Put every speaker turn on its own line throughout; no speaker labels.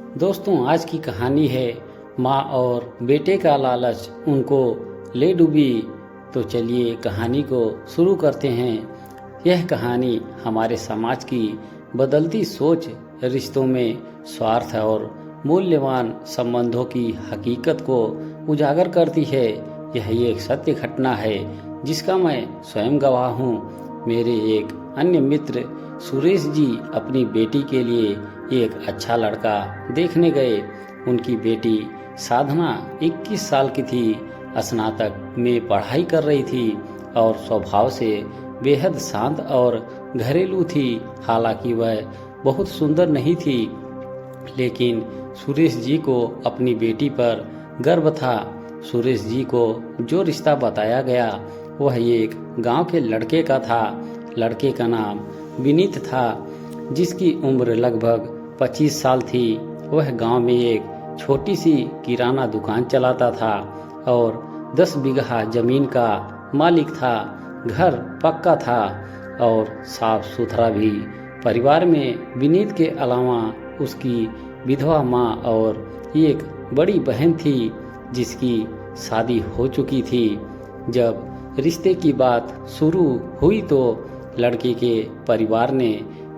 दोस्तों, आज की कहानी है माँ और बेटे का लालच उनको ले डूबी। तो चलिए कहानी को शुरू करते हैं। यह कहानी हमारे समाज की बदलती सोच, रिश्तों में स्वार्थ और मूल्यवान संबंधों की हकीकत को उजागर करती है। यह एक सत्य घटना है जिसका मैं स्वयं गवाह हूँ। मेरे एक अन्य मित्र सुरेश जी अपनी बेटी के लिए एक अच्छा लड़का देखने गए। उनकी बेटी साधना 21 साल की थी, स्नातक में पढ़ाई कर रही थी और स्वभाव से बेहद शांत और घरेलू थी। हालांकि वह बहुत सुंदर नहीं थी, लेकिन सुरेश जी को अपनी बेटी पर गर्व था। सुरेश जी को जो रिश्ता बताया गया वह एक गांव के लड़के का था। लड़के का नाम विनीत था, जिसकी उम्र लगभग 25 साल थी। वह गांव में एक छोटी सी किराना दुकान चलाता था और 10 बीघा जमीन का मालिक था। घर पक्का था और साफ सुथरा भी। परिवार में विनीत के अलावा उसकी विधवा माँ और एक बड़ी बहन थी जिसकी शादी हो चुकी थी। जब रिश्ते की बात शुरू हुई तो लड़के के परिवार ने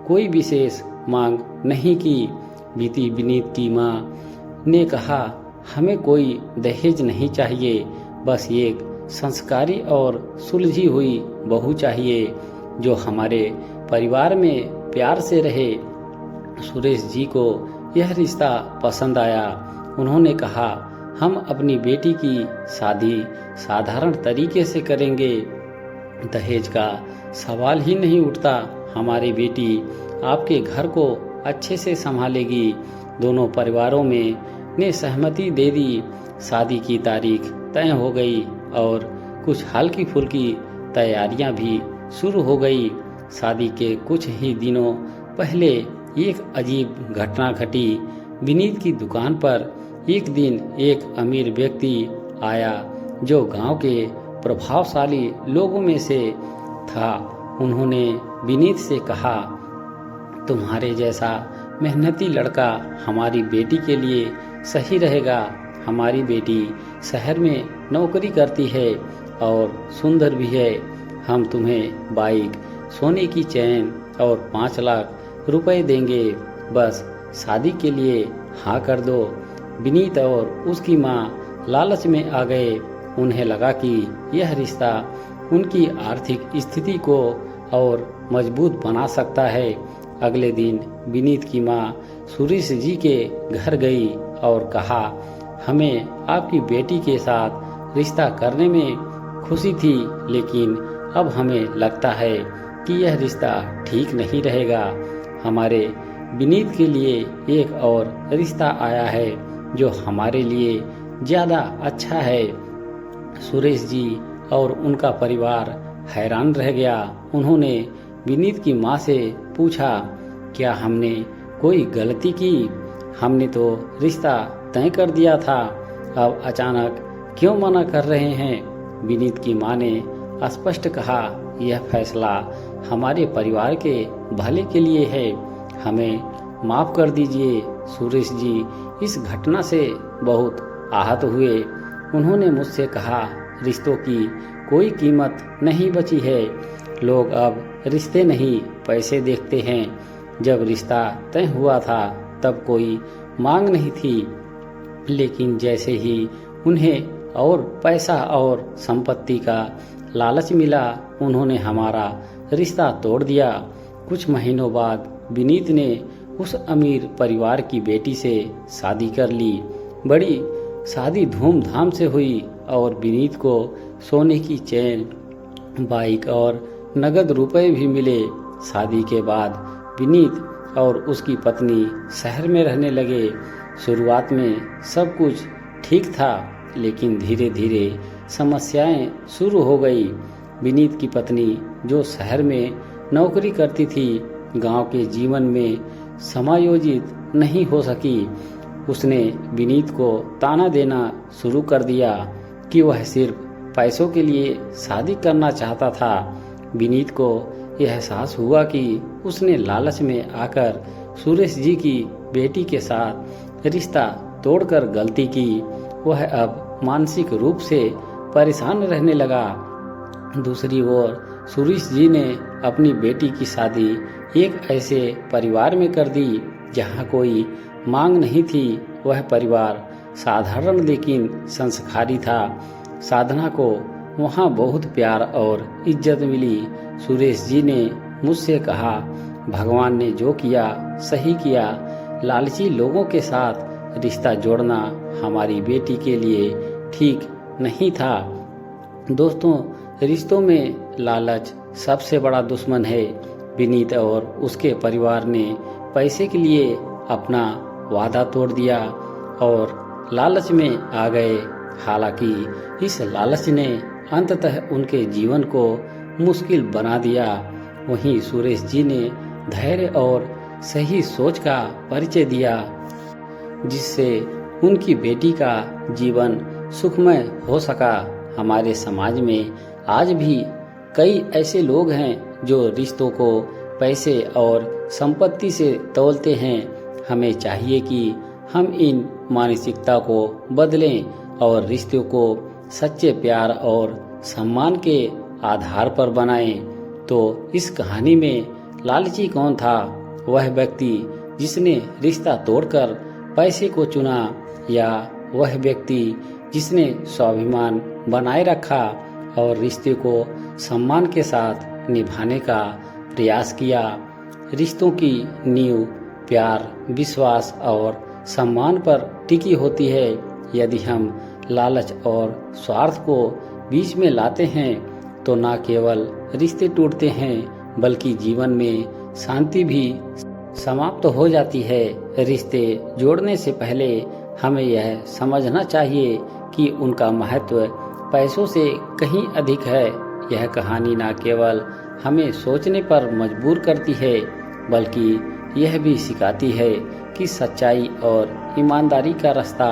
कोई विशेष मांग नहीं की। बीती विनीत की माँ ने कहा, हमें कोई दहेज नहीं चाहिए, बस एक संस्कारी और सुलझी हुई बहू चाहिए जो हमारे परिवार में प्यार से रहे। सुरेश जी को यह रिश्ता पसंद आया। उन्होंने कहा, हम अपनी बेटी की शादी साधारण तरीके से करेंगे, दहेज का सवाल ही नहीं उठता। हमारी बेटी आपके घर को अच्छे से संभालेगी। दोनों परिवारों में ने सहमति दे दी। शादी की तारीख तय हो गई और कुछ हल्की फुल्की तैयारियां भी शुरू हो गई। शादी के कुछ ही दिनों पहले एक अजीब घटना घटी। विनीत की दुकान पर एक दिन एक अमीर व्यक्ति आया जो गांव के प्रभावशाली लोगों में से था। उन्होंने विनीत से कहा, तुम्हारे जैसा मेहनती लड़का हमारी बेटी के लिए सही रहेगा। हमारी बेटी शहर में नौकरी करती है और सुंदर भी है। हम तुम्हें बाइक, सोने की चैन और 5 लाख रुपए देंगे, बस शादी के लिए हाँ कर दो। विनीत और उसकी माँ लालच में आ गए। उन्हें लगा कि यह रिश्ता उनकी आर्थिक स्थिति को और मजबूत बना सकता है। अगले दिन विनीत की माँ सुरेश जी के घर गई और कहा, हमें आपकी बेटी के साथ रिश्ता करने में खुशी थी, लेकिन अब हमें लगता है कि यह रिश्ता ठीक नहीं रहेगा। हमारे विनीत के लिए एक और रिश्ता आया है जो हमारे लिए ज़्यादा अच्छा है। सुरेश जी और उनका परिवार हैरान रह गया। उन्होंने विनीत की माँ से पूछा, क्या हमने कोई गलती की? हमने तो रिश्ता तय कर दिया था, अब अचानक क्यों मना कर रहे हैं? विनीत की माँ ने स्पष्ट कहा, यह फैसला हमारे परिवार के भले के लिए है, हमें माफ कर दीजिए। सुरेश जी इस घटना से बहुत आहत हुए। उन्होंने मुझसे कहा, रिश्तों की कोई कीमत नहीं बची है। लोग अब रिश्ते नहीं पैसे देखते हैं। जब रिश्ता तय हुआ था तब कोई मांग नहीं थी, लेकिन जैसे ही उन्हें और पैसा और संपत्ति का लालच मिला, उन्होंने हमारा रिश्ता तोड़ दिया। कुछ महीनों बाद विनीत ने उस अमीर परिवार की बेटी से शादी कर ली। बड़ी शादी धूमधाम से हुई और विनीत को सोने की चैन, बाइक और नगद रुपए भी मिले। शादी के बाद विनीत और उसकी पत्नी शहर में रहने लगे। शुरुआत में सब कुछ ठीक था, लेकिन धीरे धीरे समस्याएं शुरू हो गई। विनीत की पत्नी जो शहर में नौकरी करती थी, गांव के जीवन में समायोजित नहीं हो सकी। उसने विनीत को ताना देना शुरू कर दिया कि वह सिर्फ पैसों के लिए शादी करना चाहता था। विनीत को यह एहसास हुआ कि उसने लालच में आकर सुरेश जी की बेटी के साथ रिश्ता तोड़कर गलती की, वह अब मानसिक रूप से परेशान रहने लगा। दूसरी ओर सुरेश जी ने अपनी बेटी की शादी एक ऐसे परिवार में कर दी जहां कोई मांग नहीं थी। वह परिवार साधारण लेकिन संस्कारी था। साधना को वहां बहुत प्यार और इज्जत मिली। सुरेश जी ने मुझसे कहा, भगवान ने जो किया सही किया। लालची लोगों के साथ रिश्ता जोड़ना हमारी बेटी के लिए ठीक नहीं था। दोस्तों, रिश्तों में लालच सबसे बड़ा दुश्मन है। विनीत और उसके परिवार ने पैसे के लिए अपना वादा तोड़ दिया और लालच में आ गए। हालांकि इस लालच ने अंततः उनके जीवन को मुश्किल बना दिया। वहीं सुरेश जी ने धैर्य और सही सोच का परिचय दिया, जिससे उनकी बेटी का जीवन सुखमय हो सका। हमारे समाज में आज भी कई ऐसे लोग हैं जो रिश्तों को पैसे और संपत्ति से तौलते हैं। हमें चाहिए कि हम इन मानसिकता को बदलें और रिश्तों को सच्चे प्यार और सम्मान के आधार पर बनाएं। तो इस कहानी में लालची कौन था? वह व्यक्ति जिसने रिश्ता तोड़कर पैसे को चुना, या वह व्यक्ति जिसने स्वाभिमान बनाए रखा और रिश्ते को सम्मान के साथ निभाने का प्रयास किया? रिश्तों की नींव प्यार, विश्वास और सम्मान पर टिकी होती है। यदि हम लालच और स्वार्थ को बीच में लाते हैं तो न केवल रिश्ते टूटते हैं बल्कि जीवन में शांति भी समाप्त हो जाती है। रिश्ते जोड़ने से पहले हमें यह समझना चाहिए कि उनका महत्व पैसों से कहीं अधिक है। यह कहानी न केवल हमें सोचने पर मजबूर करती है बल्कि यह भी सिखाती है कि सच्चाई और ईमानदारी का रास्ता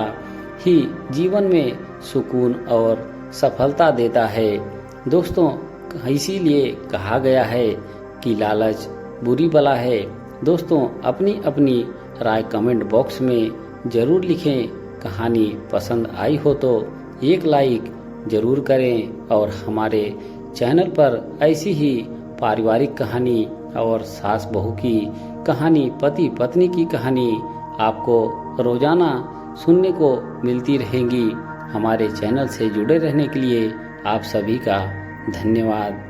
ही जीवन में सुकून और सफलता देता है। दोस्तों, इसीलिए कहा गया है कि लालच बुरी बला है। दोस्तों, अपनी अपनी राय कमेंट बॉक्स में जरूर लिखें। कहानी पसंद आई हो तो एक लाइक जरूर करें और हमारे चैनल पर ऐसी ही पारिवारिक कहानी और सास बहू की कहानी, पति पत्नी की कहानी आपको रोजाना सुनने को मिलती रहेंगी। हमारे चैनल से जुड़े रहने के लिए आप सभी का धन्यवाद।